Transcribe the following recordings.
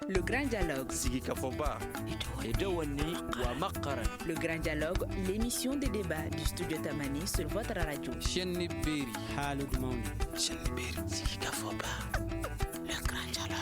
Le Grand Dialogue. Sigi Kafoba. Edouani Ouamakara. Le Grand Dialogue, l'émission de débat du studio Tamani sur votre radio. Chenni Beri. Halud Mauni. Chenni Beri. Sigi Kafoba. Le Grand Dialogue.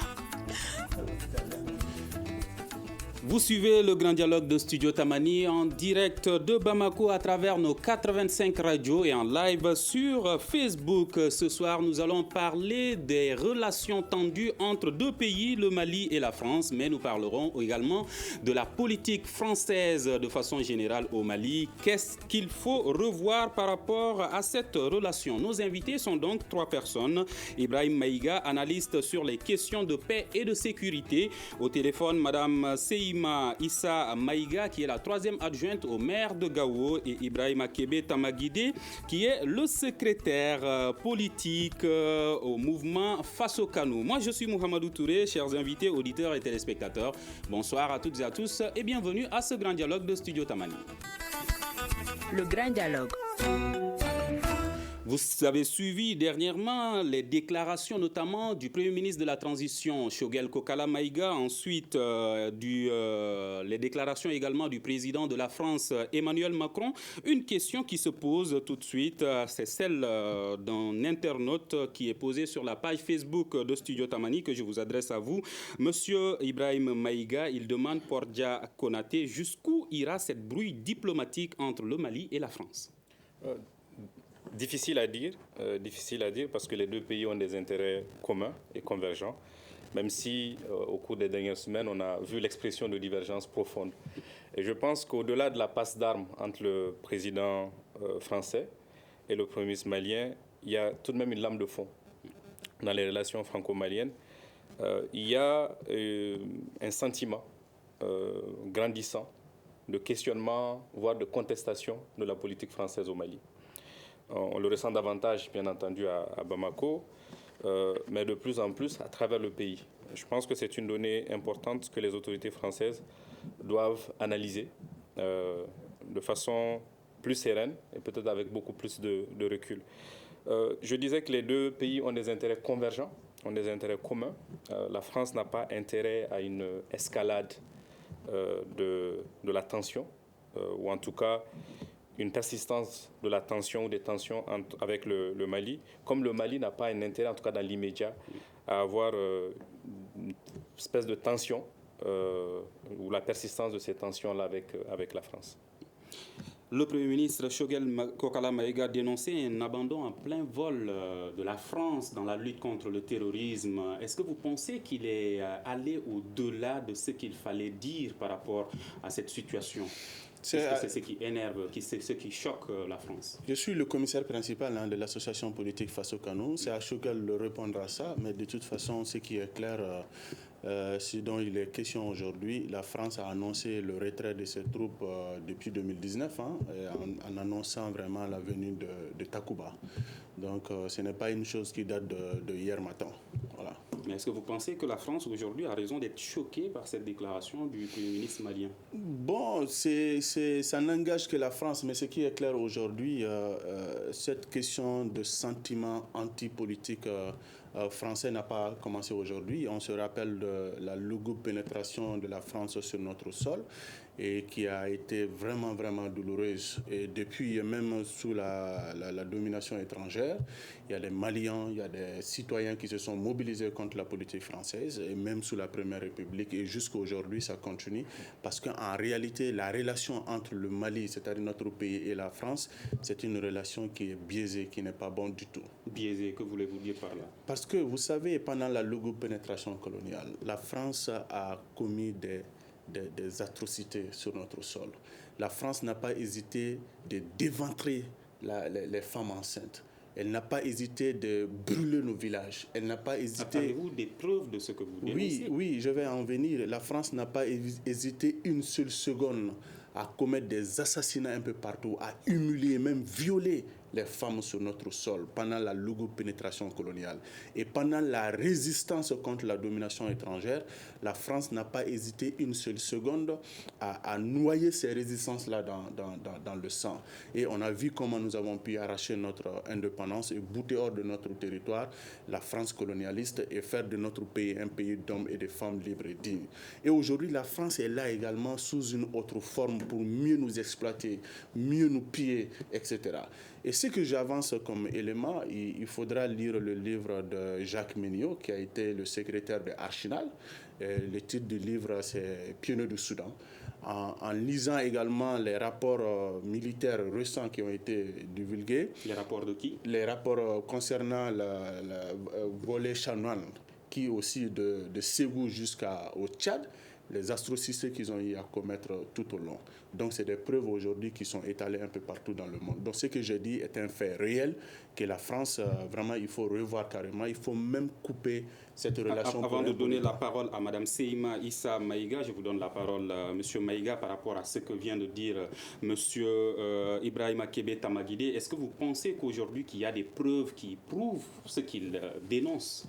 Vous suivez le Grand Dialogue de Studio Tamani en direct de Bamako à travers nos 85 radios et en live sur Facebook. Ce soir, nous allons parler des relations tendues entre deux pays, le Mali et la France, mais nous parlerons également de la politique française de façon générale au Mali. Qu'est-ce qu'il faut revoir par rapport à cette relation? Nos invités sont donc trois personnes. Ibrahim Maïga, analyste sur les questions de paix et de sécurité. Au téléphone, Madame Seima Issa Maïga, qui est la troisième adjointe au maire de Gao, et Ibrahim Akebe Tamagide, qui est le secrétaire politique au mouvement Faso Kanou. Moi, je suis Mohamedou Touré, chers invités, auditeurs et téléspectateurs. Bonsoir à toutes et à tous et bienvenue à ce Grand Dialogue de Studio Tamani. Le Grand Dialogue. Vous avez suivi dernièrement les déclarations notamment du Premier ministre de la Transition, Choguel Kokala Maïga, ensuite les déclarations également du président de la France, Emmanuel Macron. Une question qui se pose tout de suite, c'est celle d'un internaute qui est posée sur la page Facebook de Studio Tamani que je vous adresse à vous. Monsieur Ibrahim Maïga, il demande Pordia Konaté jusqu'où ira cette brouille diplomatique entre le Mali et la France? Difficile à dire parce que les deux pays ont des intérêts communs et convergents, même si au cours des dernières semaines, on a vu l'expression de divergences profondes. Et je pense qu'au-delà de la passe d'armes entre le président français et le Premier ministre malien, il y a tout de même une lame de fond dans les relations franco-maliennes. Il y a un sentiment grandissant de questionnement, voire de contestation de la politique française au Mali. On le ressent davantage, bien entendu, à Bamako, mais de plus en plus à travers le pays. Je pense que c'est une donnée importante que les autorités françaises doivent analyser de façon plus sereine et peut-être avec beaucoup plus de recul. Je disais que les deux pays ont des intérêts convergents, ont des intérêts communs. La France n'a pas intérêt à une escalade de la tension, ou en tout cas une persistance de la tension ou des tensions avec le Mali, comme le Mali n'a pas un intérêt, en tout cas dans l'immédiat, à avoir une espèce de tension ou la persistance de ces tensions-là avec la France. Le Premier ministre Choguel Kokala Maïga a dénoncé un abandon en plein vol de la France dans la lutte contre le terrorisme. Est-ce que vous pensez qu'il est allé au-delà de ce qu'il fallait dire par rapport à cette situation ? C'est ce qui énerve, c'est ce qui choque la France. Je suis le commissaire principal de l'association politique Faso Kanou. C'est à Choguel de répondre à ça, mais de toute façon, ce qui est clair, ce dont il est question aujourd'hui, la France a annoncé le retrait de ses troupes depuis 2019, en annonçant vraiment la venue de Takuba. Donc ce n'est pas une chose qui date de hier matin. Voilà. Mais est-ce que vous pensez que la France aujourd'hui a raison d'être choquée par cette déclaration du Premier ministre malien? Bon, ça n'engage que la France, mais ce qui est clair aujourd'hui, cette question de sentiment anti-politique français n'a pas commencé aujourd'hui. On se rappelle de la lugubre pénétration de la France sur notre sol et qui a été vraiment, vraiment douloureuse. Et depuis, même sous la domination étrangère, il y a des Maliens, il y a des citoyens qui se sont mobilisés contre la politique française, et même sous la Première République, et jusqu'à aujourd'hui, ça continue, parce qu'en réalité, la relation entre le Mali, c'est-à-dire notre pays, et la France, c'est une relation qui est biaisée, qui n'est pas bonne du tout. Biaisée, que voulez-vous dire par là? Parce que, vous savez, pendant la lugubre pénétration coloniale, la France a commis des atrocités sur notre sol. La France n'a pas hésité de d'éventrer les femmes enceintes. Elle n'a pas hésité de brûler nos villages. Elle n'a pas hésité... Avez-vous des preuves de ce que vous dénoncez? Oui, je vais en venir. La France n'a pas hésité une seule seconde à commettre des assassinats un peu partout, à humilier, même violer les femmes sur notre sol pendant la longue pénétration coloniale. Et pendant la résistance contre la domination étrangère, la France n'a pas hésité une seule seconde à noyer ces résistances-là dans le sang. Et on a vu comment nous avons pu arracher notre indépendance et bouter hors de notre territoire la France colonialiste et faire de notre pays un pays d'hommes et de femmes libres et dignes. Et aujourd'hui, la France est là également sous une autre forme pour mieux nous exploiter, mieux nous piller, etc. Et ce que j'avance comme élément, il faudra lire le livre de Jacques Méniot, qui a été le secrétaire de Archinal. Le titre du livre, c'est Pionniers du Soudan. En lisant également les rapports militaires récents qui ont été divulgués. Les rapports de qui? Les rapports concernant le volet chanoine, qui aussi de Ségou jusqu'au Tchad, les atrocités qu'ils ont eu à commettre tout au long. Donc, c'est des preuves aujourd'hui qui sont étalées un peu partout dans le monde. Donc, ce que je dis est un fait réel, que la France, vraiment, il faut revoir carrément. Il faut même couper cette relation. Avant de donner la parole à Mme Seima Issa Maïga, je vous donne la parole, M. Maïga, par rapport à ce que vient de dire M. Ibrahima Kébé Tamagide. Est-ce que vous pensez qu'aujourd'hui, qu'il y a des preuves qui prouvent ce qu'il dénonce?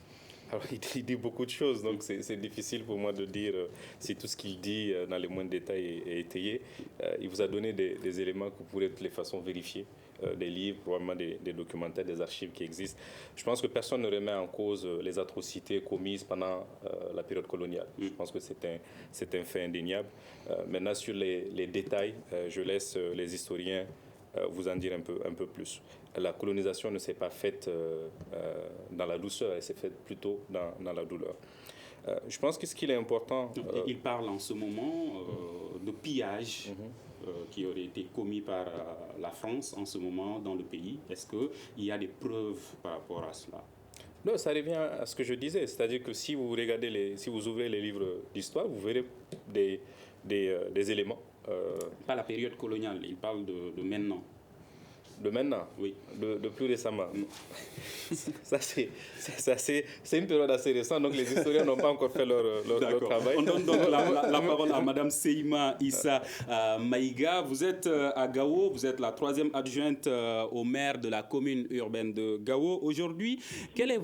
Alors, il dit beaucoup de choses, donc c'est difficile pour moi de dire si tout ce qu'il dit dans les moindres détails est étayé. Il vous a donné des éléments que vous pourrez de toutes les façons vérifier, des livres, probablement des documentaires, des archives qui existent. Je pense que personne ne remet en cause les atrocités commises pendant la période coloniale. Je pense que c'est un fait indéniable. Maintenant, sur les détails, je laisse les historiens vous en dire un peu plus. La colonisation ne s'est pas faite dans la douceur, elle s'est faite plutôt dans la douleur. Je pense que ce qu'il est important... Il parle en ce moment de pillage qui aurait été commis par la France en ce moment dans le pays. Est-ce qu'il y a des preuves par rapport à cela? Non, ça revient à ce que je disais, c'est-à-dire que si vous regardez si vous ouvrez les livres d'histoire, vous verrez des éléments. Pas la période coloniale, il parle de maintenant. De maintenant? Oui. De plus récemment? C'est une période assez récente, donc les historiens n'ont pas encore fait leur travail. On donne donc la parole à Mme Seima Issa Maïga. Vous êtes à Gao, vous êtes la 3e adjointe au maire de la commune urbaine de Gao. Aujourd'hui, quelles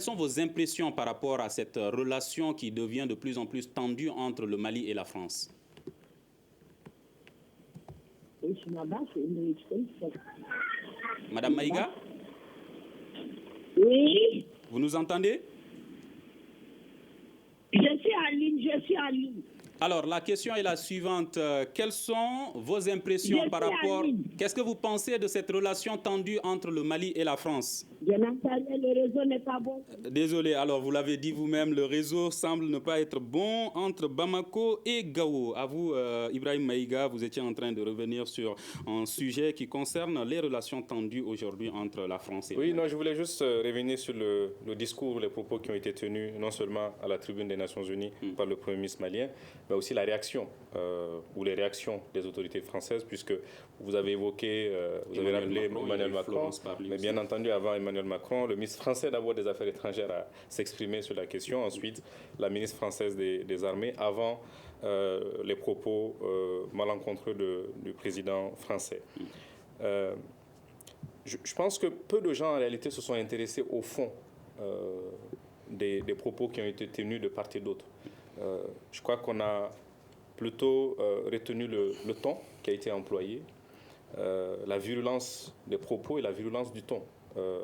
sont vos impressions par rapport à cette relation qui devient de plus en plus tendue entre le Mali et la France? Madame Maïga? Oui. Vous nous entendez? Je suis en ligne. Alors, la question est la suivante. Quelles sont vos impressions par rapport... Qu'est-ce que vous pensez de cette relation tendue entre le Mali et la France? Bien entendu, le réseau n'est pas bon. Désolé, alors vous l'avez dit vous-même, le réseau semble ne pas être bon entre Bamako et Gao. À vous, Ibrahim Maïga, vous étiez en train de revenir sur un sujet qui concerne les relations tendues aujourd'hui entre la France et le Mali. Oui, non, je voulais juste revenir sur le discours, les propos qui ont été tenus, non seulement à la tribune des Nations Unies par le Premier ministre malien, mais aussi la réaction ou les réactions des autorités françaises, puisque vous avez évoqué, vous avez rappelé Emmanuel Macron, mais bien entendu, avant Emmanuel Macron, le ministre français d'abord des Affaires étrangères a s'exprimé sur la question, ensuite la ministre française des Armées, avant les propos malencontreux du président français. Je pense que peu de gens en réalité se sont intéressés au fond des propos qui ont été tenus de part et d'autre. Je crois qu'on a plutôt retenu le ton qui a été employé, la virulence des propos et la virulence du ton.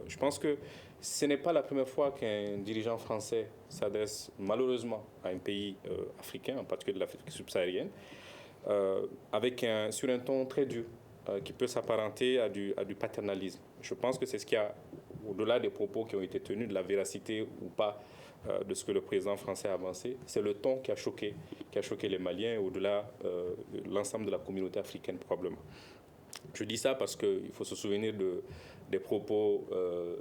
Je pense que ce n'est pas la première fois qu'un dirigeant français s'adresse malheureusement à un pays africain, en particulier de l'Afrique subsaharienne, sur un ton très dur, qui peut s'apparenter à du paternalisme. Je pense que c'est ce qui a, au-delà des propos qui ont été tenus, de la véracité ou pas de ce que le président français a avancé, c'est le ton qui a choqué les Maliens, au-delà de l'ensemble de la communauté africaine probablement. Je dis ça parce qu'il faut se souvenir des propos,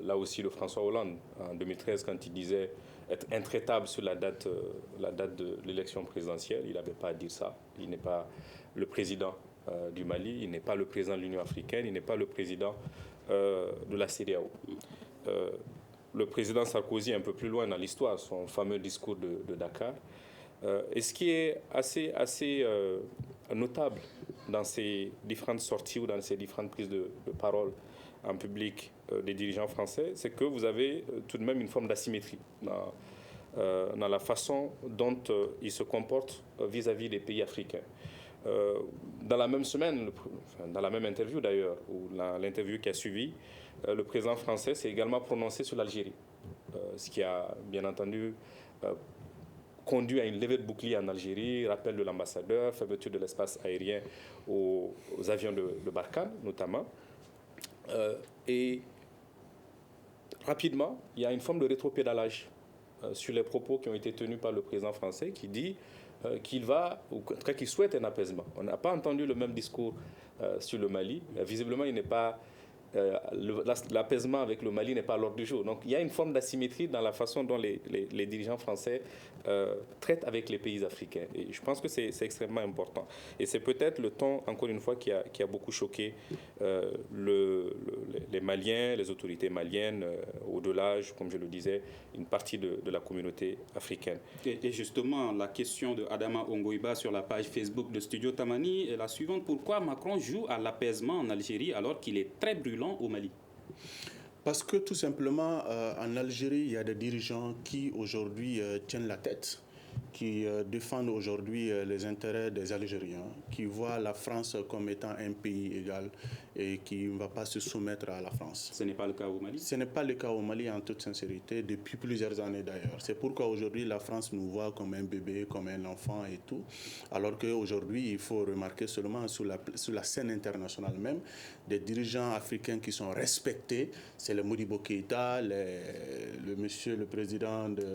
là aussi, de François Hollande, en 2013, quand il disait être intraitable sur la date de l'élection présidentielle. Il n'avait pas à dire ça. Il n'est pas le président du Mali, il n'est pas le président de l'Union africaine, il n'est pas le président de la CEDEAO. Le président Sarkozy, un peu plus loin dans l'histoire, son fameux discours de Dakar. Et ce qui est assez notable dans ces différentes sorties ou dans ces différentes prises de parole en public des dirigeants français, c'est que vous avez tout de même une forme d'asymétrie dans la façon dont ils se comportent vis-à-vis des pays africains. Dans la même semaine, dans la même interview d'ailleurs, ou l'interview qui a suivi, le président français s'est également prononcé sur l'Algérie, ce qui a bien entendu conduit à une levée de bouclier en Algérie, rappel de l'ambassadeur, fermeture de l'espace aérien aux avions de Barkhane notamment. Et rapidement, il y a une forme de rétropédalage sur les propos qui ont été tenus par le président français qui dit qu'il va, ou en tout cas qu'il souhaite un apaisement. On n'a pas entendu le même discours sur le Mali. Visiblement, il n'est pas l'apaisement avec le Mali n'est pas à l'ordre du jour. Donc il y a une forme d'asymétrie dans la façon dont les dirigeants français traitent avec les pays africains. Et je pense que c'est extrêmement important. Et c'est peut-être le ton, encore une fois, qui a beaucoup choqué les Maliens, les autorités maliennes, au-delà, comme je le disais, une partie de la communauté africaine. Et justement, la question de Adama Ongoiba sur la page Facebook de Studio Tamani est la suivante. Pourquoi Macron joue à l'apaisement en Algérie alors qu'il est très brûlant au Mali? Parce que tout simplement, en Algérie, il y a des dirigeants qui aujourd'hui tiennent la tête, qui défendent aujourd'hui les intérêts des Algériens, qui voient la France comme étant un pays égal et qui ne va pas se soumettre à la France. Ce n'est pas le cas au Mali? Ce n'est pas le cas au Mali en toute sincérité, depuis plusieurs années d'ailleurs. C'est pourquoi aujourd'hui la France nous voit comme un bébé, comme un enfant et tout, alors qu'aujourd'hui il faut remarquer seulement sur la scène internationale même, des dirigeants africains qui sont respectés, c'est le Modibo Keïta, le président de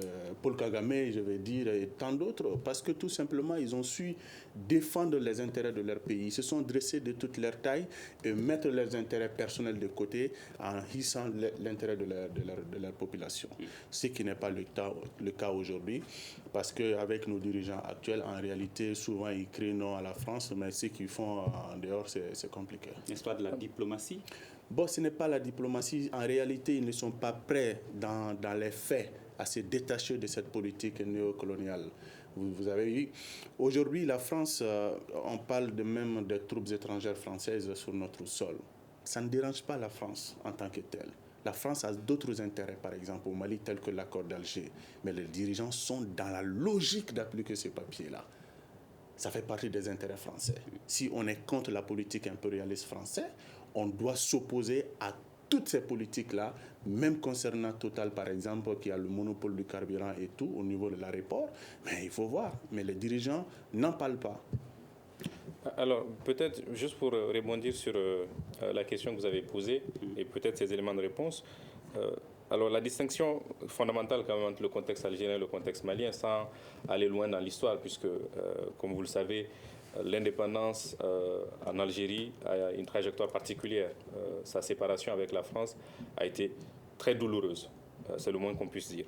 Paul Kagame, je vais dire, et tant d'autres, parce que tout simplement ils ont su défendre les intérêts de leur pays, ils se sont dressés de toute leur taille et mettre leurs intérêts personnels de côté en hissant l'intérêt de leur population. Ce qui n'est pas le cas aujourd'hui, parce qu'avec nos dirigeants actuels, en réalité, souvent ils crient non à la France, mais ce qu'ils font en dehors, c'est compliqué. N'est-ce pas de la diplomatie? Bon, ce n'est pas la diplomatie. En réalité, ils ne sont pas prêts dans les faits à se détacher de cette politique néocoloniale. Vous avez vu, aujourd'hui, la France, on parle même des troupes étrangères françaises sur notre sol. Ça ne dérange pas la France en tant que telle. La France a d'autres intérêts, par exemple au Mali, tels que l'accord d'Alger. Mais les dirigeants sont dans la logique d'appliquer ces papiers-là. Ça fait partie des intérêts français. Si on est contre la politique impérialiste française, on doit s'opposer à toutes ces politiques-là, même concernant Total, par exemple, qui a le monopole du carburant et tout, au niveau de l'aéroport. Mais il faut voir. Mais les dirigeants n'en parlent pas. Alors, peut-être, juste pour rebondir sur la question que vous avez posée, et peut-être ces éléments de réponse, alors la distinction fondamentale quand même entre le contexte algérien et le contexte malien, sans aller loin dans l'histoire, puisque, comme vous le savez, l'indépendance en Algérie a une trajectoire particulière. Sa séparation avec la France a été très douloureuse, c'est le moins qu'on puisse dire.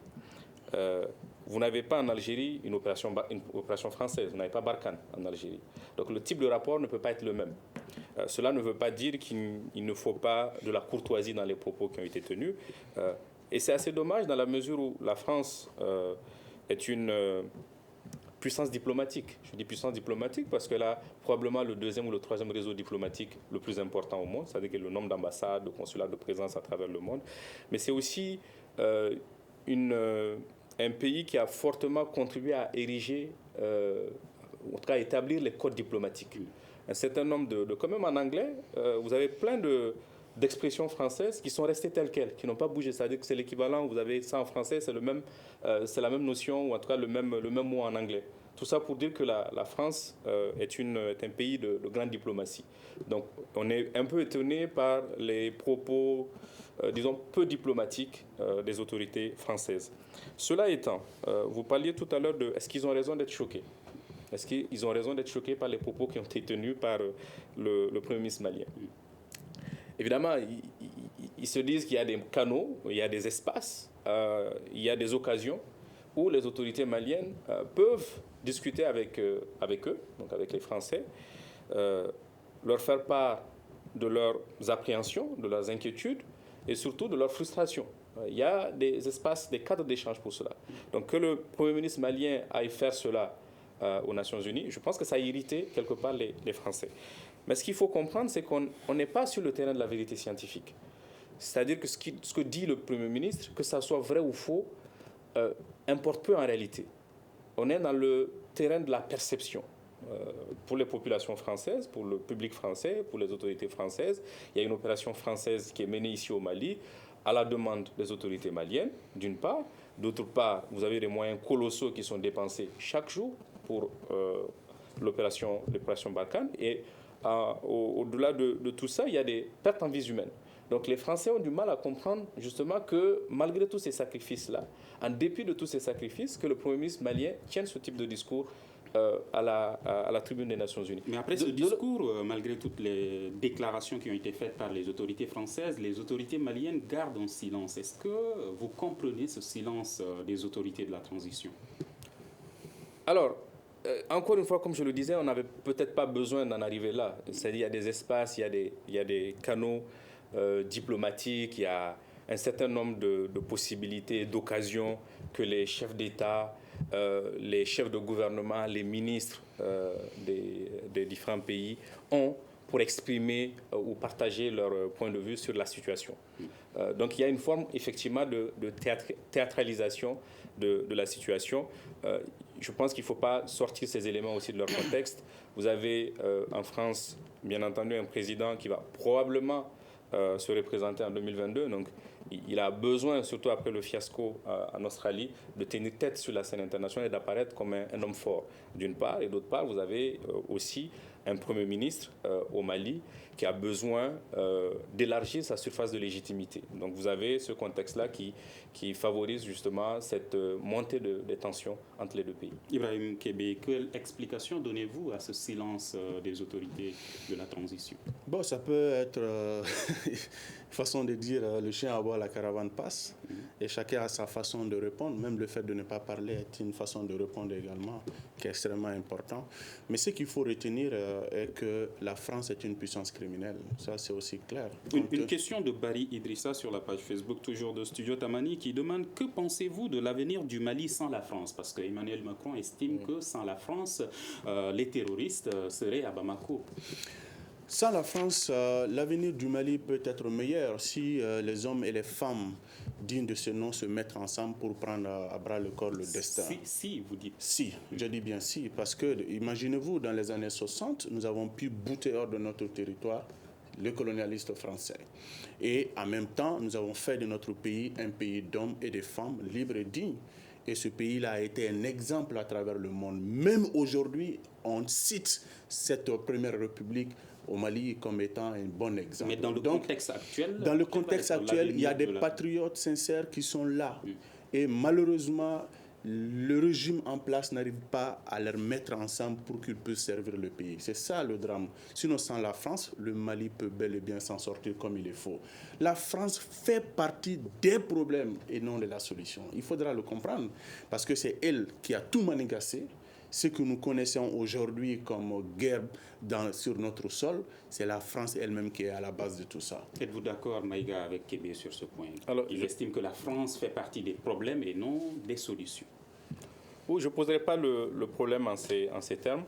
Vous n'avez pas en Algérie une opération française, vous n'avez pas Barkhane en Algérie. Donc le type de rapport ne peut pas être le même. Cela ne veut pas dire qu'il ne faut pas de la courtoisie dans les propos qui ont été tenus. Et c'est assez dommage dans la mesure où la France est une puissance diplomatique. Je dis puissance diplomatique parce qu'elle a probablement le deuxième ou le troisième réseau diplomatique le plus important au monde, c'est-à-dire que le nombre d'ambassades, de consulats de présence à travers le monde. Mais c'est aussi un pays qui a fortement contribué à ériger, en tout cas à établir les codes diplomatiques. Un certain nombre quand même en anglais, vous avez plein d'expressions françaises qui sont restées telles quelles, qui n'ont pas bougé. C'est-à-dire que c'est l'équivalent, vous avez ça en français, c'est la même notion, ou en tout cas le même mot en anglais. Tout ça pour dire que la France est un pays de grande diplomatie. Donc on est un peu étonné par les propos, disons, peu diplomatiques des autorités françaises. Cela étant, vous parliez tout à l'heure de est-ce qu'ils ont raison d'être choqués? Est-ce qu'ils ont raison d'être choqués par les propos qui ont été tenus par le Premier ministre malien? Évidemment, ils se disent qu'il y a des canaux, il y a des espaces, il y a des occasions où les autorités maliennes peuvent discuter avec eux, donc avec les Français, leur faire part de leurs appréhensions, de leurs inquiétudes et surtout de leurs frustrations. Il y a des espaces, des cadres d'échange pour cela. Donc que le Premier ministre malien aille faire cela aux Nations Unies, je pense que ça a irrité quelque part les Français. Mais ce qu'il faut comprendre, c'est qu'on n'est pas sur le terrain de la vérité scientifique. C'est-à-dire que ce que dit le Premier ministre, que ça soit vrai ou faux, importe peu en réalité. On est dans le terrain de la perception. Pour les populations françaises, pour le public français, pour les autorités françaises, il y a une opération française qui est menée ici au Mali à la demande des autorités maliennes, d'une part. D'autre part, vous avez des moyens colossaux qui sont dépensés chaque jour pour l'opération Barkhane. Et au-delà de tout ça, il y a des pertes en vies humaines. Donc les Français ont du mal à comprendre justement que malgré tous ces sacrifices-là, en dépit de tous ces sacrifices, que le Premier ministre malien tienne ce type de discours à la tribune des Nations Unies. Mais après ce discours, malgré toutes les déclarations qui ont été faites par les autorités françaises, les autorités maliennes gardent un silence. Est-ce que vous comprenez ce silence des autorités de la transition? Alors, encore une fois, comme je le disais, on n'avait peut-être pas besoin d'en arriver là. C'est-à-dire qu'il y a des espaces, il y a des canaux diplomatiques, il y a un certain nombre de possibilités, d'occasions que les chefs d'État, les chefs de gouvernement, les ministres des différents pays ont pour exprimer ou partager leur point de vue sur la situation. Donc il y a une forme effectivement de théâtralisation de la situation. Je pense qu'il ne faut pas sortir ces éléments aussi de leur contexte. Vous avez en France, bien entendu, un président qui va probablement se représenter en 2022. Donc, il a besoin, surtout après le fiasco en Australie, de tenir tête sur la scène internationale et d'apparaître comme un homme fort, d'une part. Et d'autre part, vous avez aussi un Premier ministre au Mali qui a besoin d'élargir sa surface de légitimité. Donc vous avez ce contexte-là qui favorise justement cette montée des tensions entre les deux pays. Ibrahim Kébé, quelle explication donnez-vous à ce silence des autorités de la transition? Bon, ça peut être façon de dire le chien aboie, la caravane passe. Et chacun a sa façon de répondre. Même le fait de ne pas parler est une façon de répondre également, qui est extrêmement important. Mais ce qu'il faut retenir est que la France est une puissance criminelle. Ça, c'est aussi clair. Une question de Barry Idrissa sur la page Facebook, toujours de Studio Tamani, qui demande: que pensez-vous de l'avenir du Mali sans la France? Parce que Emmanuel Macron estime que sans la France, les terroristes seraient à Bamako. Sans la France, l'avenir du Mali peut être meilleur si les hommes et les femmes dignes de ce nom se mettent ensemble pour prendre à bras le corps le destin. Si, vous dites. Si, je dis bien si, parce que imaginez-vous, dans les années 60, nous avons pu bouter hors de notre territoire le colonialiste français. Et en même temps, nous avons fait de notre pays un pays d'hommes et de femmes libres et dignes. Et ce pays-là a été un exemple à travers le monde. Même aujourd'hui, on cite cette première république au Mali comme étant un bon exemple. Mais dans le contexte actuel, dans le contexte actuel, il y a des patriotes sincères qui sont là. Et malheureusement, le régime en place n'arrive pas à les mettre ensemble pour qu'ils puissent servir le pays. C'est ça le drame. Sinon, sans la France, le Mali peut bel et bien s'en sortir comme il est faut. La France fait partie des problèmes et non de la solution. Il faudra le comprendre parce que c'est elle qui a tout manigancé. Ce que nous connaissons aujourd'hui comme guerre sur notre sol, c'est la France elle-même qui est à la base de tout ça. Êtes-vous d'accord, Maïga, avec Kébé sur ce point? Alors, il estime que la France fait partie des problèmes et non des solutions. Oui, je ne poserai pas le problème en ces termes.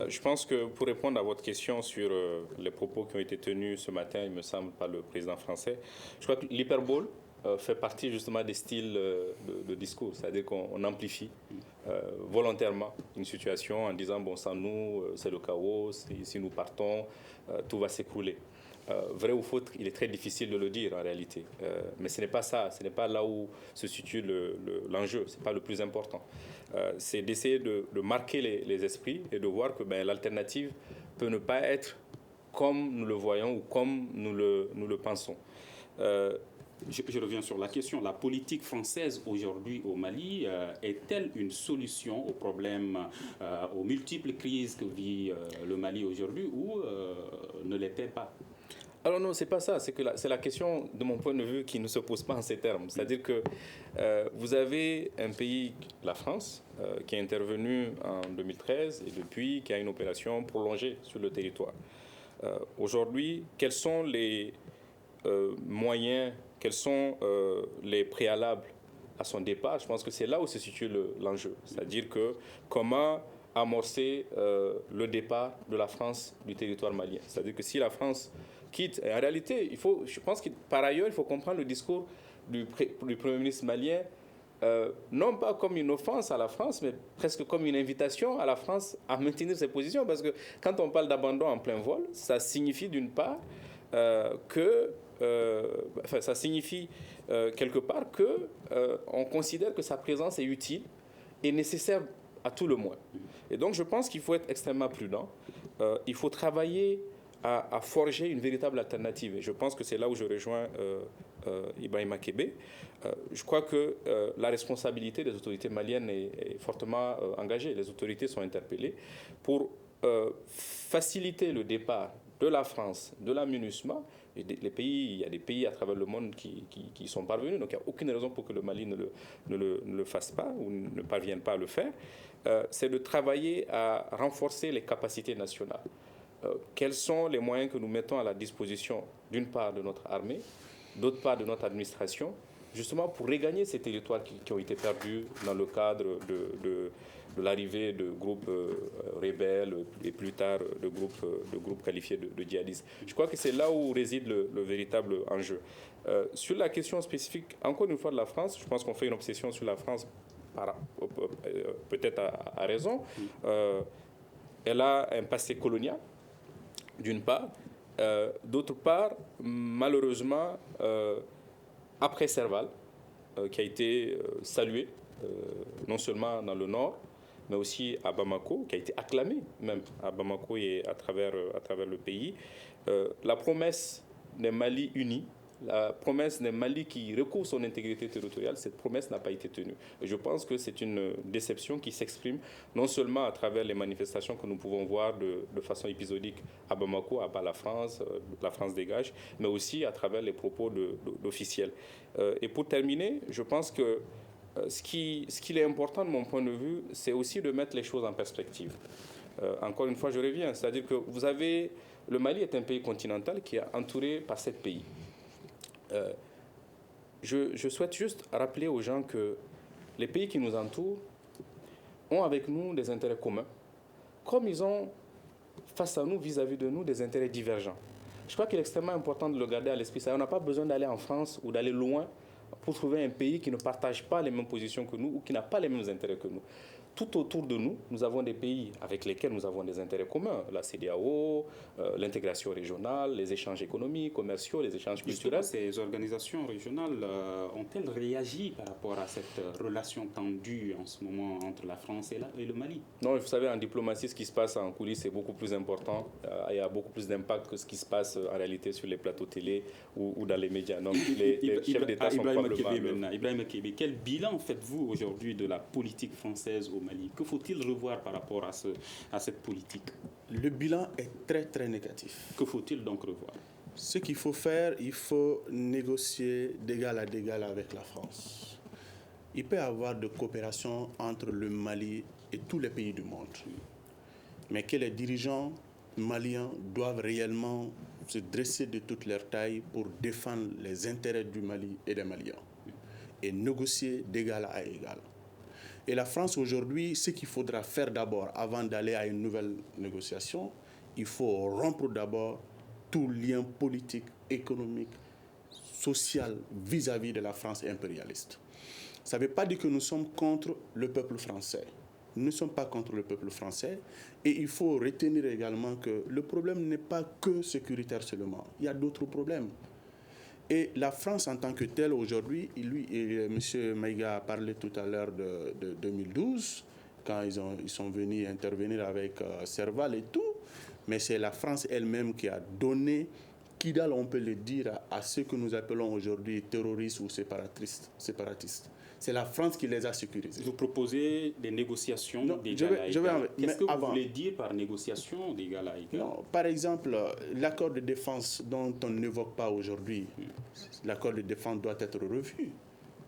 Je pense que pour répondre à votre question sur les propos qui ont été tenus ce matin, il me semble, par le président français, je crois que l'hyperbole fait partie justement des styles de discours, c'est-à-dire qu'on amplifie volontairement une situation en disant bon, sans nous c'est le chaos, si nous partons tout va s'écrouler. Vrai ou faux, il est très difficile de le dire en réalité, mais ce n'est pas ça, ce n'est pas là où se situe l'enjeu, ce n'est pas le plus important. C'est d'essayer de marquer les esprits et de voir que l'alternative peut ne pas être comme nous le voyons ou comme nous le pensons. Je reviens sur la question. La politique française aujourd'hui au Mali est-elle une solution aux problèmes, aux multiples crises que vit le Mali aujourd'hui ou ne l'était pas? Alors non, c'est pas ça. C'est la question, de mon point de vue, qui ne se pose pas en ces termes. C'est-à-dire que vous avez un pays, la France, qui est intervenu en 2013 et depuis, qui a une opération prolongée sur le territoire. Aujourd'hui, quels sont les moyens, quels sont les préalables à son départ? Je pense que c'est là où se situe l'enjeu. C'est-à-dire que comment amorcer le départ de la France du territoire malien. C'est-à-dire que si la France quitte. Et en réalité, je pense que par ailleurs, il faut comprendre le discours du Premier ministre malien, non pas comme une offense à la France, mais presque comme une invitation à la France à maintenir ses positions. Parce que quand on parle d'abandon en plein vol, ça signifie d'une part ça signifie quelque part qu'on considère que sa présence est utile et nécessaire à tout le moins. Et donc je pense qu'il faut être extrêmement prudent. Il faut travailler à forger une véritable alternative. Et je pense que c'est là où je rejoins Ibrahima Kébé. Je crois que la responsabilité des autorités maliennes est fortement engagée. Les autorités sont interpellées pour faciliter le départ de la France, de la MINUSMA. Et il y a des pays à travers le monde qui sont parvenus. Donc il n'y a aucune raison pour que le Mali ne le fasse pas ou ne parvienne pas à le faire. C'est de travailler à renforcer les capacités nationales. Quels sont les moyens que nous mettons à la disposition, d'une part, de notre armée, d'autre part, de notre administration, justement pour regagner ces territoires qui ont été perdus dans le cadre de l'arrivée de groupes rebelles et plus tard de groupes qualifiés de djihadistes. Je crois que c'est là où réside le véritable enjeu. Sur la question spécifique, encore une fois, de la France, je pense qu'on fait une obsession sur la France, peut-être à raison. Elle a un passé colonial, d'une part. D'autre part, malheureusement, après Serval, qui a été salué, non seulement dans le Nord, mais aussi à Bamako, qui a été acclamé même à Bamako et à travers le pays. La promesse d'un Mali uni, la promesse d'un Mali qui recouvre son intégrité territoriale, cette promesse n'a pas été tenue. Et je pense que c'est une déception qui s'exprime non seulement à travers les manifestations que nous pouvons voir de façon épisodique à Bamako, à bas la France dégage, mais aussi à travers les propos d'officiels. Et pour terminer, je pense que ce qu'il est important de mon point de vue, c'est aussi de mettre les choses en perspective. Encore une fois, je reviens, c'est-à-dire que le Mali est un pays continental qui est entouré par 7 pays. Je souhaite juste rappeler aux gens que les pays qui nous entourent ont avec nous des intérêts communs, comme ils ont face à nous, vis-à-vis de nous, des intérêts divergents. Je crois qu'il est extrêmement important de le garder à l'esprit. On n'a pas besoin d'aller en France ou d'aller loin pour trouver un pays qui ne partage pas les mêmes positions que nous ou qui n'a pas les mêmes intérêts que nous. Tout autour de nous, nous avons des pays avec lesquels nous avons des intérêts communs. La CEDEAO, l'intégration régionale, les échanges économiques, commerciaux, les échanges culturels. Ces organisations régionales ont-elles réagi par rapport à cette relation tendue en ce moment entre la France et le Mali? Non, vous savez, en diplomatie, ce qui se passe en coulisses est beaucoup plus important. Il y a beaucoup plus d'impact que ce qui se passe en réalité sur les plateaux télé ou dans les médias. Donc, les chefs d'État sont probablement... Ibrahima Kébé, quel bilan faites-vous aujourd'hui de la politique française au Mali? Que faut-il revoir par rapport à cette politique? Le bilan est très, très négatif. Que faut-il donc revoir? Ce qu'il faut faire, il faut négocier d'égal à égal avec la France. Il peut y avoir de coopération entre le Mali et tous les pays du monde. Mais que les dirigeants maliens doivent réellement se dresser de toute leur taille pour défendre les intérêts du Mali et des Maliens. Et négocier d'égal à égal. Et la France aujourd'hui, ce qu'il faudra faire d'abord, avant d'aller à une nouvelle négociation, il faut rompre d'abord tout lien politique, économique, social vis-à-vis de la France impérialiste. Ça ne veut pas dire que nous sommes contre le peuple français. Nous ne sommes pas contre le peuple français. Et il faut retenir également que le problème n'est pas que sécuritaire seulement. Il y a d'autres problèmes. Et la France en tant que telle aujourd'hui, M. Maïga a parlé tout à l'heure de 2012, quand ils sont venus intervenir avec Serval et tout, mais c'est la France elle-même qui a donné Kidal, on peut le dire, à ceux que nous appelons aujourd'hui terroristes ou séparatistes. C'est la France qui les a sécurisés. Vous proposez des négociations d'égal à égal. Qu'est-ce que vous voulez dire par négociation d'égal à égal? Non, par exemple, l'accord de défense dont on n'évoque pas aujourd'hui, l'accord de défense doit être revu.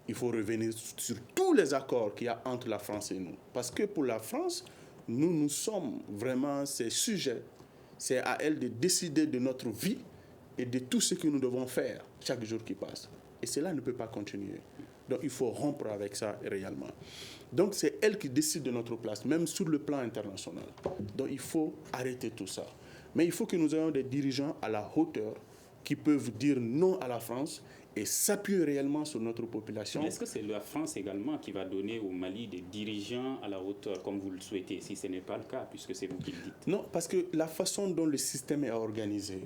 Il faut revenir sur tous les accords qu'il y a entre la France et nous. Parce que pour la France, nous sommes vraiment ses sujets. C'est à elle de décider de notre vie et de tout ce que nous devons faire chaque jour qui passe. Et cela ne peut pas continuer. Donc il faut rompre avec ça réellement. Donc c'est elle qui décide de notre place, même sur le plan international. Donc il faut arrêter tout ça. Mais il faut que nous ayons des dirigeants à la hauteur qui peuvent dire non à la France et s'appuyer réellement sur notre population. Mais est-ce que c'est la France également qui va donner au Mali des dirigeants à la hauteur, comme vous le souhaitez, si ce n'est pas le cas, puisque c'est vous qui le dites? Non, parce que la façon dont le système est organisé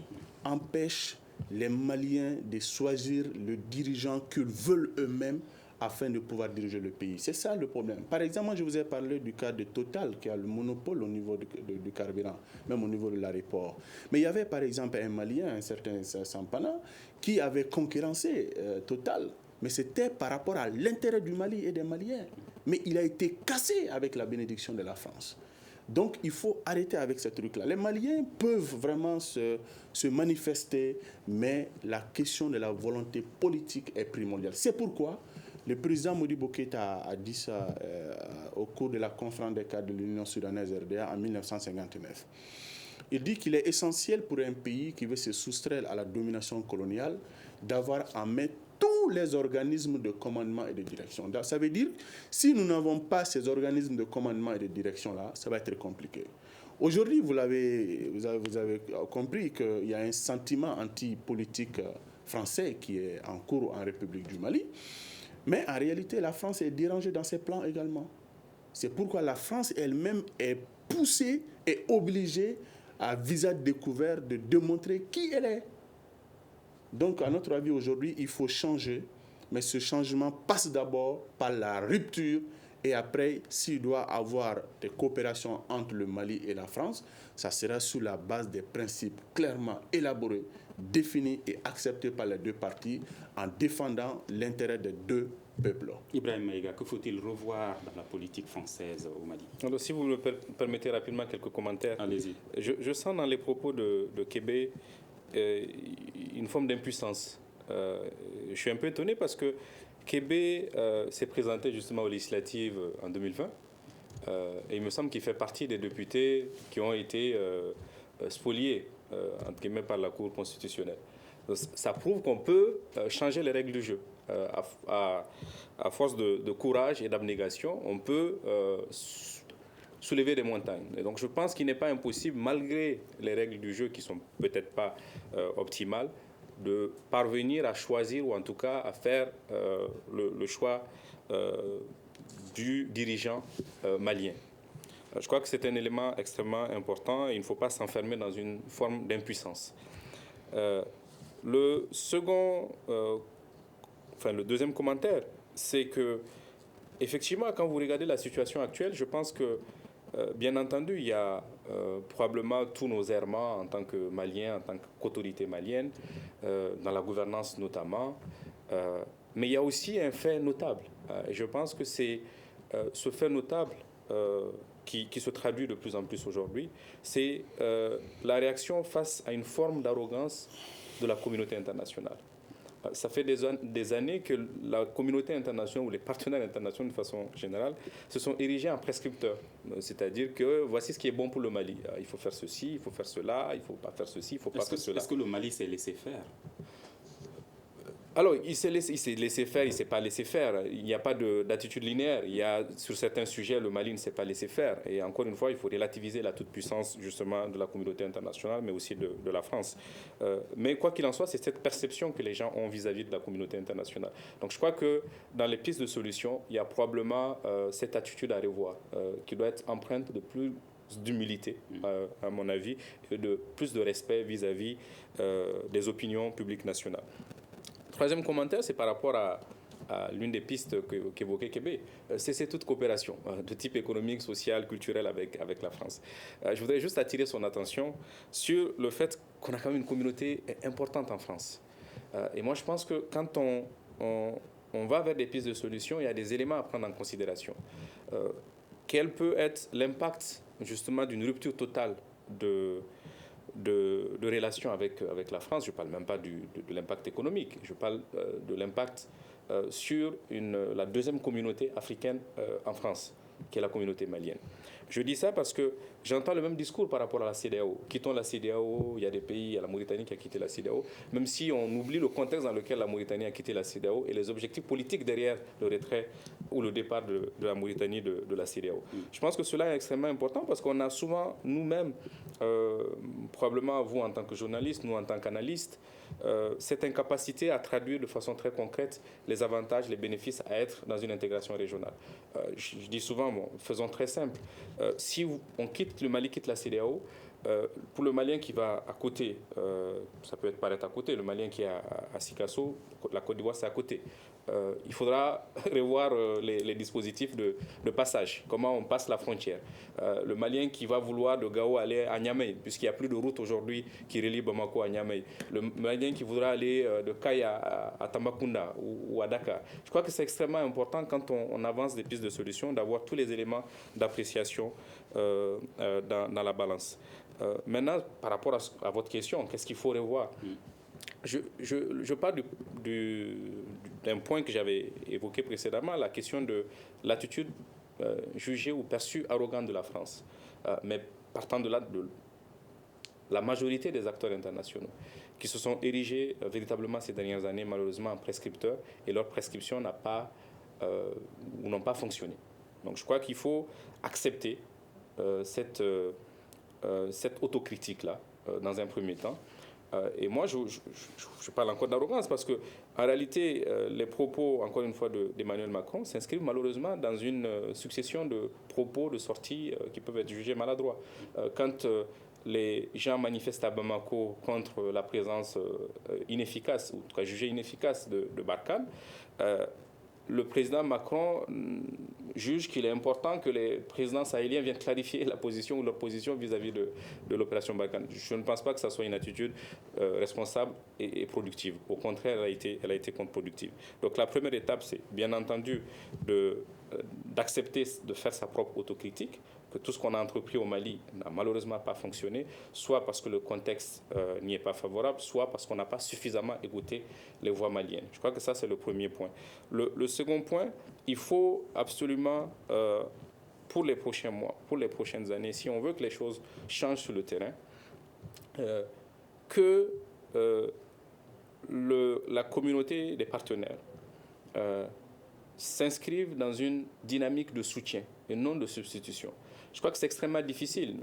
empêche les Maliens de choisir le dirigeant qu'ils veulent eux-mêmes afin de pouvoir diriger le pays. C'est ça le problème. Par exemple, je vous ai parlé du cas de Total, qui a le monopole au niveau du carburant, même au niveau de l'aéroport. Mais il y avait par exemple un Malien, un certain Sampana, qui avait concurrencé Total. Mais c'était par rapport à l'intérêt du Mali et des Maliens. Mais il a été cassé avec la bénédiction de la France. Donc, il faut arrêter avec ce truc-là. Les Maliens peuvent vraiment se manifester, mais la question de la volonté politique est primordiale. C'est pourquoi le président Modibo Keïta a dit ça au cours de la conférence des cadres de l'Union soudanaise RDA en 1959. Il dit qu'il est essentiel pour un pays qui veut se soustraire à la domination coloniale d'avoir en main tous les organismes de commandement et de direction. Ça veut dire, si nous n'avons pas ces organismes de commandement et de direction-là, ça va être compliqué. Aujourd'hui, vous avez compris qu'il y a un sentiment anti-politique français qui est en cours en République du Mali. Mais en réalité, la France est dérangée dans ses plans également. C'est pourquoi la France elle-même est poussée et obligée, à visage découvert, de démontrer qui elle est. Donc, à notre avis, aujourd'hui, il faut changer. Mais ce changement passe d'abord par la rupture. Et après, s'il doit y avoir des coopérations entre le Mali et la France, ça sera sous la base des principes clairement élaborés, définis et acceptés par les deux parties en défendant l'intérêt des deux peuples. Ibrahim Maïga, que faut-il revoir dans la politique française au Mali? Alors, si vous me permettez rapidement quelques commentaires. Allez-y. Je sens dans les propos de Kébé une forme d'impuissance. Je suis un peu étonné parce que Kébé s'est présenté justement aux législatives en 2020 et il me semble qu'il fait partie des députés qui ont été spoliés entre guillemets par la Cour constitutionnelle. Donc, ça prouve qu'on peut changer les règles du jeu. À force de courage et d'abnégation, on peut soulever des montagnes. Et donc je pense qu'il n'est pas impossible, malgré les règles du jeu qui ne sont peut-être pas optimales, de parvenir à choisir ou en tout cas à faire le choix du dirigeant malien. Je crois que c'est un élément extrêmement important et il ne faut pas s'enfermer dans une forme d'impuissance. Le deuxième commentaire, c'est que effectivement, quand vous regardez la situation actuelle, je pense que bien entendu, il y a probablement tous nos errements en tant que Maliens, en tant qu'autorité malienne, dans la gouvernance notamment. Mais il y a aussi un fait notable. Et je pense que c'est ce fait notable qui se traduit de plus en plus aujourd'hui, c'est la réaction face à une forme d'arrogance de la communauté internationale. Ça fait des années que la communauté internationale ou les partenaires internationaux de façon générale se sont érigés en prescripteurs. C'est-à-dire que voici ce qui est bon pour le Mali. Il faut faire ceci, il faut faire cela, il ne faut pas faire ceci, il ne faut pas faire cela. Est-ce que le Mali s'est laissé faire? Alors, il s'est laissé faire, il ne s'est pas laissé faire. Il n'y a pas d'attitude linéaire. Sur certains sujets, le Mali ne s'est pas laissé faire. Et encore une fois, il faut relativiser la toute-puissance, justement, de la communauté internationale, mais aussi de la France. Mais quoi qu'il en soit, c'est cette perception que les gens ont vis-à-vis de la communauté internationale. Donc, je crois que dans les pistes de solutions, il y a probablement cette attitude à revoir, qui doit être empreinte de plus d'humilité, à mon avis, et de plus de respect vis-à-vis des opinions publiques nationales. Troisième commentaire, c'est par rapport à l'une des pistes qu'évoquait Kébé, cesser toute coopération de type économique, social, culturel avec la France. Je voudrais juste attirer son attention sur le fait qu'on a quand même une communauté importante en France. Et moi, je pense que quand on va vers des pistes de solutions, il y a des éléments à prendre en considération. Quel peut être l'impact, justement, d'une rupture totale de relations avec la France? Je ne parle même pas de l'impact économique, je parle de l'impact sur la deuxième communauté africaine en France, qui est la communauté malienne. Je dis ça parce que j'entends le même discours par rapport à la CEDEAO. Quittons la CEDEAO, il y a des pays, il y a la Mauritanie qui a quitté la CEDEAO, même si on oublie le contexte dans lequel la Mauritanie a quitté la CEDEAO et les objectifs politiques derrière le retrait ou le départ de la Mauritanie de la CEDEAO. Je pense que cela est extrêmement important parce qu'on a souvent nous-mêmes, probablement vous en tant que journaliste, nous en tant qu'analystes, cette incapacité à traduire de façon très concrète les avantages, les bénéfices à être dans une intégration régionale. Je dis souvent, faisons très simple. Si on quitte, le Mali quitte la CEDEAO, pour le Malien qui va à côté, ça peut paraître à côté, le Malien qui est à Sikasso, la Côte d'Ivoire c'est à côté. Il faudra revoir les dispositifs de passage, comment on passe la frontière. Le Malien qui va vouloir de Gao aller à Niamey, puisqu'il n'y a plus de route aujourd'hui qui relie Bamako à Niamey. Le Malien qui voudra aller de Kaya à Tambacounda ou à Dakar. Je crois que c'est extrêmement important quand on avance des pistes de solutions d'avoir tous les éléments d'appréciation dans la balance. Maintenant, par rapport à votre question, qu'est-ce qu'il faut revoir ? Je parle d'un point que j'avais évoqué précédemment, la question de l'attitude jugée ou perçue arrogante de la France. Mais partant de là, de la majorité des acteurs internationaux qui se sont érigés véritablement ces dernières années, malheureusement, en prescripteurs, et leur prescription n'a pas ou n'ont pas fonctionné. Donc je crois qu'il faut accepter cette autocritique-là, dans un premier temps. Et moi, je parle encore d'arrogance parce qu'en réalité, les propos, encore une fois, d'Emmanuel Macron s'inscrivent malheureusement dans une succession de propos, de sorties qui peuvent être jugés maladroits. Quand les gens manifestent à Bamako contre la présence inefficace, ou en tout cas jugée inefficace de Barkhane, le président Macron juge qu'il est important que les présidents sahéliens viennent clarifier la position ou leur position vis-à-vis de l'opération Barkhane. Je ne pense pas que ça soit une attitude responsable et productive. Au contraire, elle a été contre-productive. Donc la première étape, c'est bien entendu d'accepter de faire sa propre autocritique, que tout ce qu'on a entrepris au Mali n'a malheureusement pas fonctionné, soit parce que le contexte n'y est pas favorable, soit parce qu'on n'a pas suffisamment écouté les voix maliennes. Je crois que ça, c'est le premier point. Le second point, il faut absolument, pour les prochains mois, pour les prochaines années, si on veut que les choses changent sur le terrain, que la communauté des partenaires s'inscrive dans une dynamique de soutien et non de substitution. Je crois que c'est extrêmement difficile.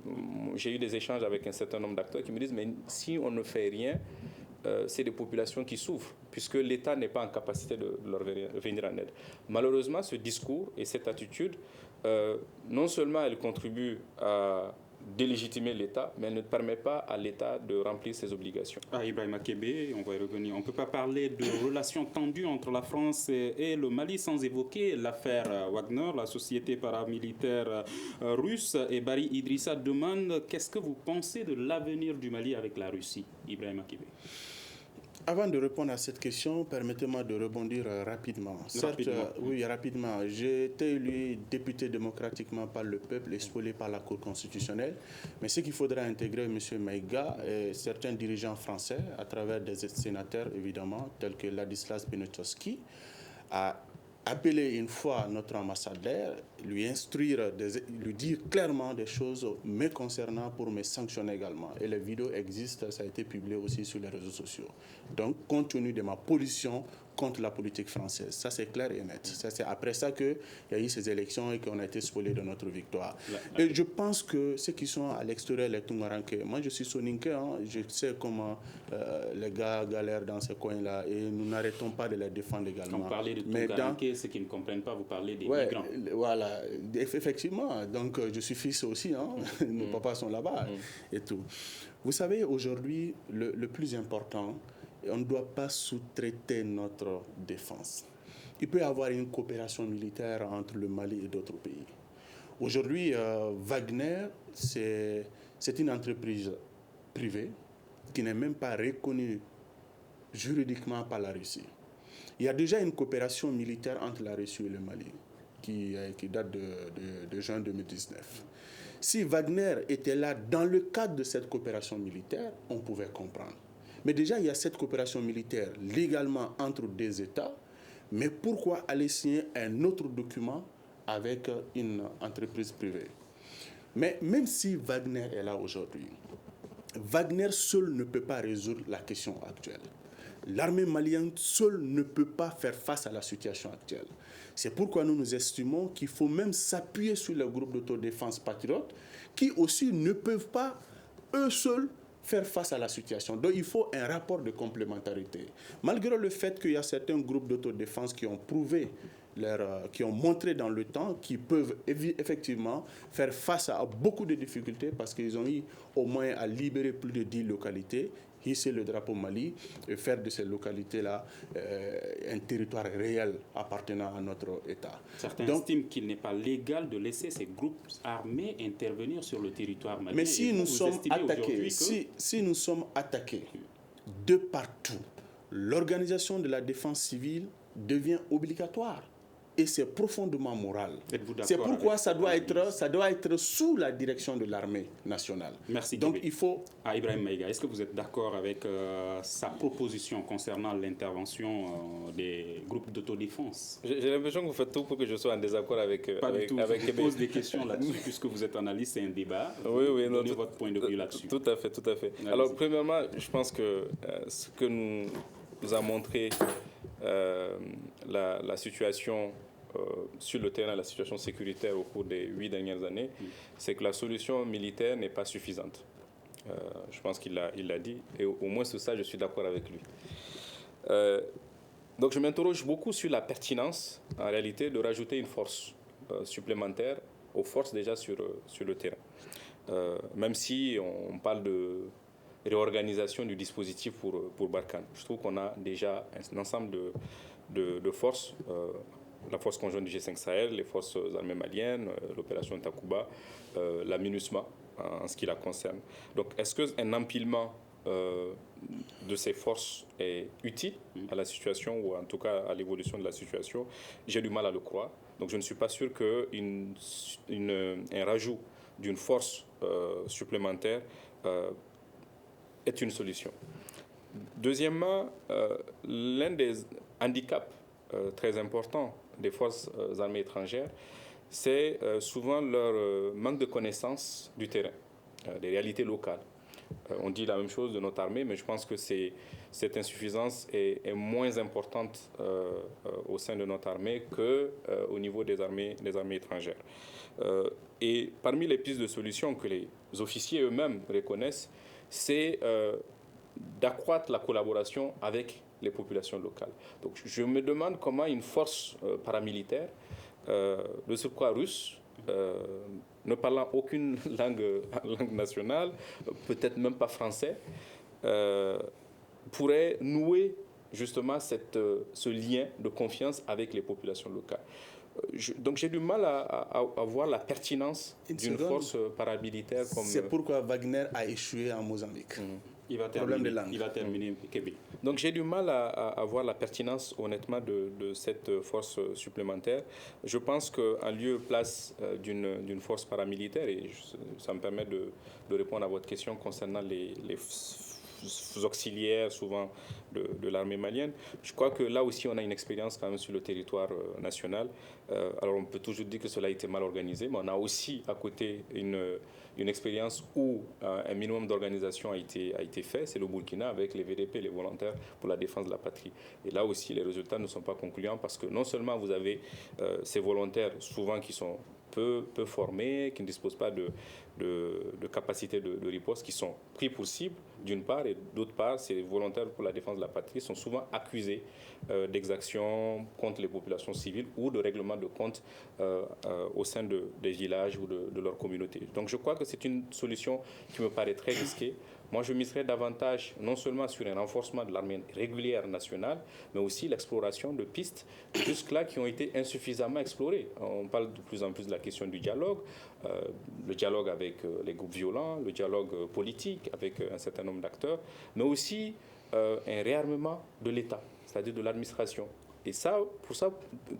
J'ai eu des échanges avec un certain nombre d'acteurs qui me disent mais si on ne fait rien, c'est des populations qui souffrent, puisque l'État n'est pas en capacité de leur venir en aide. Malheureusement, ce discours et cette attitude, non seulement elle contribue à délégitimer l'État, mais elle ne permet pas à l'État de remplir ses obligations. Ibrahima Kébé, on va y revenir. On ne peut pas parler de relations tendues entre la France et le Mali sans évoquer l'affaire Wagner, la société paramilitaire russe. Et Barry Idrissa demande qu'est-ce que vous pensez de l'avenir du Mali avec la Russie, Ibrahima Kébé. Avant de répondre à cette question, permettez-moi de rebondir rapidement. Oui, rapidement. J'ai été élu député démocratiquement par le peuple et spolié par la Cour constitutionnelle. Mais ce qu'il faudra intégrer, M. Maïga, et certains dirigeants français, à travers des sénateurs, évidemment, tels que Ladislas Poniatowski, a appelé une fois notre ambassadeur, lui instruire, lui dire clairement des choses me concernant pour me sanctionner également. Et les vidéos existent, ça a été publié aussi sur les réseaux sociaux. Donc, compte tenu de ma position contre la politique française, ça c'est clair et net. C'est après ça qu'il y a eu ces élections et qu'on a été spoliés de notre victoire. Et je pense que ceux qui sont à l'extérieur, les Tungaranké, moi je suis Soninké, je sais comment les gars galèrent dans ces coins-là et nous n'arrêtons pas de les défendre également. Quand vous parlez de Tungaranké, ceux qui ne comprennent pas, vous parlez des migrants. Voilà, effectivement. Donc je suis fils aussi, nos papas sont là-bas et tout. Vous savez, aujourd'hui, le plus important, on ne doit pas sous-traiter notre défense. Il peut y avoir une coopération militaire entre le Mali et d'autres pays. Aujourd'hui, Wagner, c'est une entreprise privée qui n'est même pas reconnue juridiquement par la Russie. Il y a déjà une coopération militaire entre la Russie et le Mali qui date de juin 2019. Si Wagner était là dans le cadre de cette coopération militaire, on pouvait comprendre. Mais déjà, il y a cette coopération militaire légalement entre deux États. Mais pourquoi aller signer un autre document avec une entreprise privée? Mais même si Wagner est là aujourd'hui, Wagner seul ne peut pas résoudre la question actuelle. L'armée malienne seule ne peut pas faire face à la situation actuelle. C'est pourquoi nous estimons qu'il faut même s'appuyer sur les groupes d'autodéfense patriotes qui aussi ne peuvent pas, eux seuls, faire face à la situation. Donc il faut un rapport de complémentarité. Malgré le fait qu'il y a certains groupes d'autodéfense qui ont prouvé qui ont montré dans le temps qu'ils peuvent effectivement faire face à beaucoup de difficultés parce qu'ils ont eu au moins à libérer plus de 10 localités, hisser le drapeau Mali et faire de ces localités-là un territoire réel appartenant à notre État. Certains estiment qu'il n'est pas légal de laisser ces groupes armés intervenir sur le territoire malien. Mais si nous sommes attaqués, si nous sommes attaqués de partout, l'organisation de la défense civile devient obligatoire. Et c'est profondément moral. C'est pourquoi ça doit être sous la direction de l'armée nationale. Merci. Donc il faut... Ibrahim Maïga, est-ce que vous êtes d'accord avec sa proposition concernant l'intervention des groupes d'autodéfense? J'ai l'impression que vous faites tout pour que je sois en désaccord avec... Pas du tout. Je pose des questions là-dessus, puisque vous êtes analyste, c'est un débat. Oui, donnez votre point de vue là-dessus. Tout à fait. Alors, premièrement, je pense que ce que nous a montré la situation sur le terrain, la situation sécuritaire au cours des 8 dernières années, c'est que la solution militaire n'est pas suffisante. Je pense qu'il l'a dit, et au moins sur ça, je suis d'accord avec lui. Donc je m'interroge beaucoup sur la pertinence, en réalité, de rajouter une force supplémentaire aux forces déjà sur le terrain. Même si on parle de réorganisation du dispositif pour Barkhane. Je trouve qu'on a déjà un ensemble de forces, la force conjointe du G5 Sahel, les forces armées maliennes, l'opération Takuba, la MINUSMA en ce qui la concerne. Donc est-ce qu'un empilement de ces forces est utile à la situation ou en tout cas à l'évolution de la situation? J'ai du mal à le croire. Donc je ne suis pas sûr qu'un rajout d'une force supplémentaire est une solution. Deuxièmement, l'un des handicaps très importants des forces armées étrangères, c'est souvent leur manque de connaissance du terrain, des réalités locales. On dit la même chose de notre armée, mais je pense que cette insuffisance est moins importante au sein de notre armée qu'au niveau des armées étrangères. Et parmi les pistes de solutions que les officiers eux-mêmes reconnaissent, c'est d'accroître la collaboration avec les populations locales. Donc je me demande comment une force paramilitaire, de surcroît russe, ne parlant aucune langue nationale, peut-être même pas français, pourrait nouer justement ce lien de confiance avec les populations locales. Donc j'ai du mal à voir la pertinence d'une force paramilitaire comme... C'est pourquoi Wagner a échoué en Mozambique. Il va terminer, Kébé. Donc j'ai du mal à voir la pertinence, honnêtement, de cette force supplémentaire. Je pense qu'en lieu et place d'une force paramilitaire, et ça me permet de répondre à votre question concernant les auxiliaires, souvent, de l'armée malienne, je crois que là aussi, on a une expérience quand même sur le territoire national. Alors on peut toujours dire que cela a été mal organisé, mais on a aussi à côté une expérience où un minimum d'organisation a été fait, c'est le Burkina avec les VDP, les volontaires pour la défense de la patrie. Et là aussi, les résultats ne sont pas concluants parce que non seulement vous avez ces volontaires souvent qui sont peu formés, qui ne disposent pas de capacités de riposte, qui sont pris pour cible d'une part, et d'autre part, ces volontaires pour la défense de la patrie sont souvent accusés d'exactions contre les populations civiles ou de règlement de comptes au sein des villages ou de leur communauté. Donc je crois que c'est une solution qui me paraît très risquée. Moi, je miserais davantage non seulement sur un renforcement de l'armée régulière nationale, mais aussi l'exploration de pistes jusque-là qui ont été insuffisamment explorées. On parle de plus en plus de la question du dialogue, le dialogue avec les groupes violents, le dialogue politique avec un certain nombre d'acteurs, mais aussi un réarmement de l'État, c'est-à-dire de l'administration. Et ça,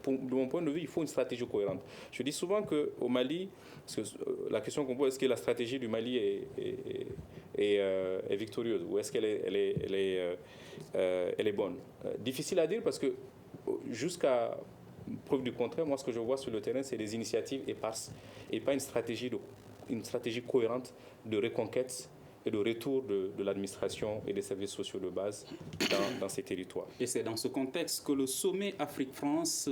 de mon point de vue, il faut une stratégie cohérente. Je dis souvent qu'au Mali, parce que la question qu'on pose, est-ce que la stratégie du Mali est victorieuse ou est-ce qu'elle est bonne? Difficile à dire parce que jusqu'à preuve du contraire, moi ce que je vois sur le terrain, c'est des initiatives éparses et pas une stratégie cohérente de reconquête et de retour de l'administration et des services sociaux de base dans ces territoires. Et c'est dans ce contexte que le sommet Afrique-France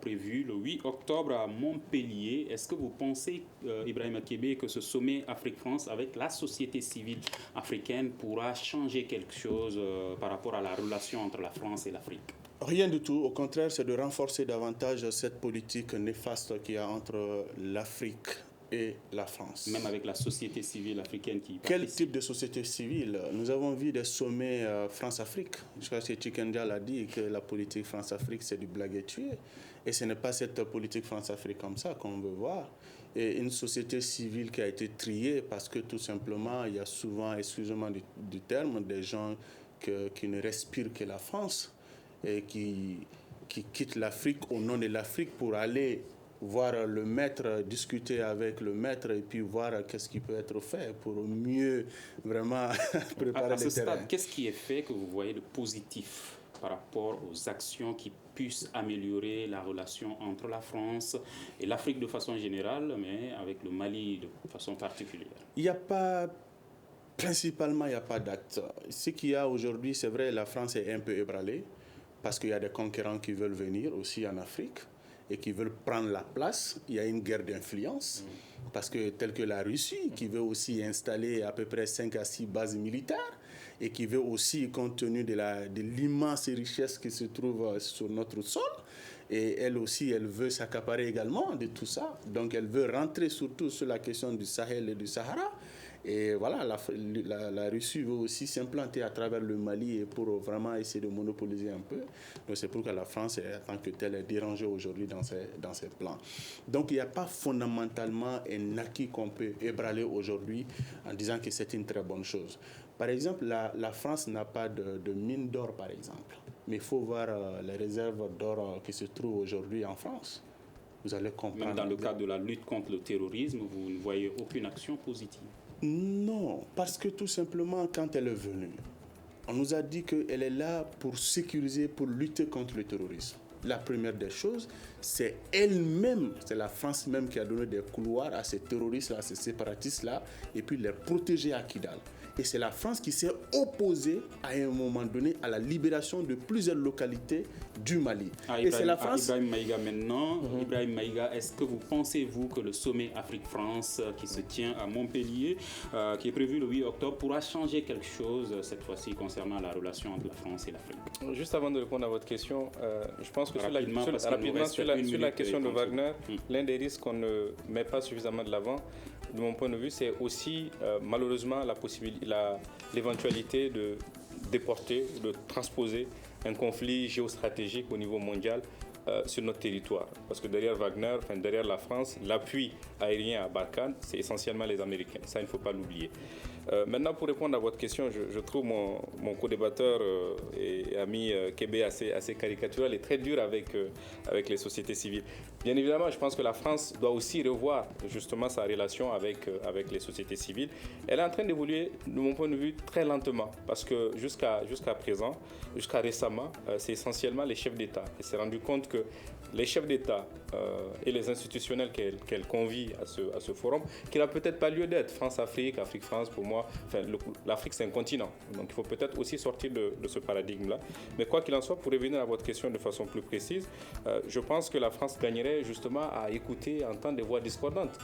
prévu le 8 octobre à Montpellier. Est-ce que vous pensez, Ibrahima Kébé, que ce sommet Afrique-France avec la société civile africaine pourra changer quelque chose par rapport à la relation entre la France et l'Afrique? Rien du tout. Au contraire, c'est de renforcer davantage cette politique néfaste qu'il y a entre l'Afrique et la France. Même avec la société civile africaine qui Quel participe. type de société civile? Nous avons vu des sommets France-Afrique. Je crois que Chikendia l'a dit, que la politique France-Afrique, c'est du blague et tuer. Et ce n'est pas cette politique France-Afrique comme ça qu'on veut voir. Et une société civile qui a été triée parce que tout simplement, il y a souvent, excusez-moi du terme, des gens qui ne respirent que la France et qui quittent l'Afrique au nom de l'Afrique pour aller voir le maître, discuter avec le maître et puis voir qu'est-ce qui peut être fait pour mieux vraiment préparer à ce le terrain. stade, qu'est-ce qui est fait que vous voyez de positif par rapport aux actions qui puissent améliorer la relation entre la France et l'Afrique de façon générale, mais avec le Mali de façon particulière? Il n'y a pas, principalement, il n'y a pas d'acte. Ce qu'il y a aujourd'hui, c'est vrai, la France est un peu ébranlée parce qu'il y a des conquérants qui veulent venir aussi en Afrique et qui veulent prendre la place. Il y a une guerre d'influence, parce que telle que la Russie, qui veut aussi installer à peu près 5 à 6 bases militaires, et qui veut aussi, compte tenu de l'immense richesse qui se trouve sur notre sol, et elle aussi, elle veut s'accaparer également de tout ça. Donc elle veut rentrer surtout sur la question du Sahel et du Sahara. Et voilà, la Russie veut aussi s'implanter à travers le Mali pour vraiment essayer de monopoliser un peu. Donc c'est pourquoi la France, en tant que telle, est dérangée aujourd'hui dans ses plans. Donc il n'y a pas fondamentalement un acquis qu'on peut ébranler aujourd'hui en disant que c'est une très bonne chose. Par exemple, la France n'a pas de mine d'or, par exemple. Mais il faut voir les réserves d'or qui se trouvent aujourd'hui en France. Vous allez comprendre. Même dans le cadre de la lutte contre le terrorisme, vous ne voyez aucune action positive? Non, parce que tout simplement, quand elle est venue, on nous a dit qu'elle est là pour sécuriser, pour lutter contre le terrorisme. La première des choses, c'est elle-même, c'est la France même qui a donné des couloirs à ces terroristes-là, à ces séparatistes-là, et puis les protéger à Kidal. Et c'est la France qui s'est opposée à un moment donné à la libération de plusieurs localités du Mali. Et c'est la France... Ibrahim Maïga maintenant. Ibrahim Maïga, est-ce que vous pensez-vous que le sommet Afrique-France qui se tient à Montpellier, qui est prévu le 8 octobre, pourra changer quelque chose cette fois-ci concernant la relation entre la France et l'Afrique? Juste avant de répondre à votre question, je pense que sur la question de Wagner, l'un des risques qu'on ne met pas suffisamment de l'avant, de mon point de vue, c'est aussi malheureusement l'éventualité de déporter, de transposer un conflit géostratégique au niveau mondial sur notre territoire. Parce que derrière Wagner, derrière la France, l'appui aérien à Barkhane, c'est essentiellement les Américains. Ça, il ne faut pas l'oublier. Maintenant, pour répondre à votre question, je trouve mon co-débatteur et ami Kébé assez caricatural et très dur avec les sociétés civiles. Bien évidemment, je pense que la France doit aussi revoir justement sa relation avec les sociétés civiles. Elle est en train d'évoluer, de mon point de vue, très lentement. Parce que jusqu'à présent, jusqu'à récemment, c'est essentiellement les chefs d'État. Elle s'est rendu compte que les chefs d'État et les institutionnels qu'elle convie à ce forum, qui n'a peut-être pas lieu d'être. France-Afrique, Afrique-France, pour moi, l'Afrique c'est un continent. Donc il faut peut-être aussi sortir de ce paradigme-là. Mais quoi qu'il en soit, pour revenir à votre question de façon plus précise, je pense que la France gagnerait justement à écouter, à entendre des voix discordantes.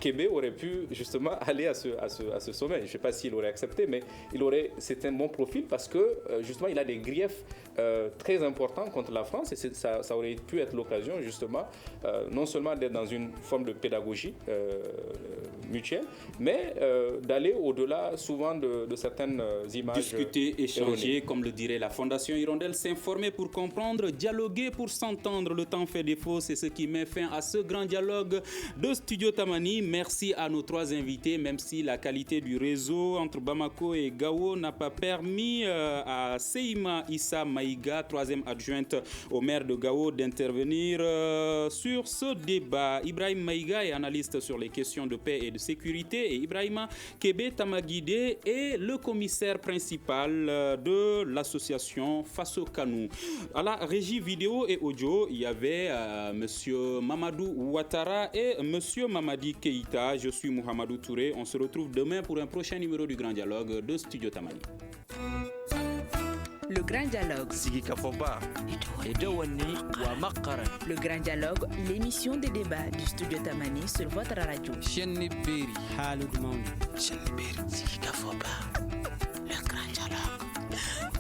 Kébé aurait pu justement aller à ce sommet. Je ne sais pas s'il aurait accepté, mais c'est un bon profil parce que justement il a des griefs très importants contre la France et ça aurait pu être l'occasion justement non seulement d'être dans une forme de pédagogie mutuelle, mais d'aller au-delà souvent de certaines images. Discuter, échanger, comme le dirait la Fondation Hirondelle, s'informer pour comprendre, dialoguer pour s'entendre. Le temps fait défaut, c'est ce qui met fin à ce grand dialogue de Studio Tamani. Merci à nos 3 invités, même si la qualité du réseau entre Bamako et Gao n'a pas permis à Seima Issa Maïga, 3e adjointe au maire de Gao, d'intervenir intervenir sur ce débat. Ibrahim Maïga est analyste sur les questions de paix et de sécurité et Ibrahima Kébé Tamaguide est le commissaire principal de l'association Faso Kanou. À la régie vidéo et audio, il y avait monsieur Mamadou Ouattara et monsieur Mamadi Keïta. Je suis Mohamedou Touré. On se retrouve demain pour un prochain numéro du Grand Dialogue de Studio Tamani. Le Grand Dialogue. Sigi Kafoba. Le Grand Dialogue, l'émission des débats du Studio Tamani sur votre radio. Sigi Kafoba. Le Grand Dialogue.